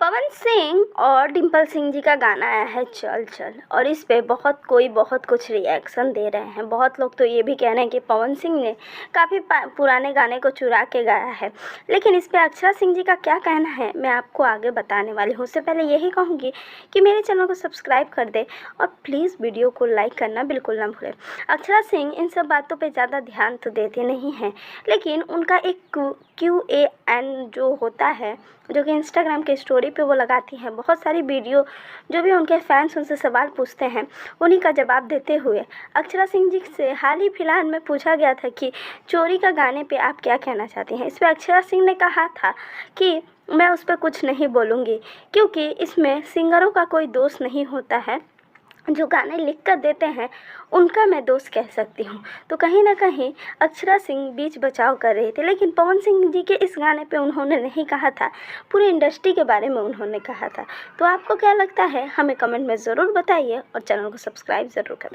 पवन सिंह और डिम्पल सिंह जी का गाना आया है चल चल, और इस पे बहुत कुछ रिएक्शन दे रहे हैं। बहुत लोग तो ये भी कह रहे हैं कि पवन सिंह ने काफ़ी पुराने गाने को चुरा के गाया है। लेकिन इस पे अक्षरा सिंह जी का क्या कहना है मैं आपको आगे बताने वाली हूँ। उससे पहले यही कहूँगी कि मेरे चैनल को सब्सक्राइब कर दे और प्लीज़ वीडियो को लाइक करना बिल्कुल ना भूलें। अक्षरा सिंह इन सब बातों पर ज़्यादा ध्यान तो देते नहीं हैं, लेकिन उनका एक QAN जो होता है, जो कि इंस्टाग्राम के स्टोरी पे वो लगाती हैं, बहुत सारी वीडियो जो भी उनके फैंस उनसे सवाल पूछते हैं उन्हीं का जवाब देते हुए अक्षरा सिंह जी से हाल ही फिलहाल में पूछा गया था कि चोरी का गाने पे आप क्या कहना चाहती हैं। इस पर अक्षरा सिंह ने कहा था कि मैं उस पर कुछ नहीं बोलूँगी, क्योंकि इसमें सिंगरों का कोई दोष नहीं होता है। जो गाने लिख कर देते हैं उनका मैं दोस्त कह सकती हूँ। तो कहीं ना कहीं अक्षरा सिंह बीच बचाव कर रहे थे, लेकिन पवन सिंह जी के इस गाने पे उन्होंने नहीं कहा था, पूरी इंडस्ट्री के बारे में उन्होंने कहा था। तो आपको क्या लगता है हमें कमेंट में ज़रूर बताइए और चैनल को सब्सक्राइब ज़रूर करें।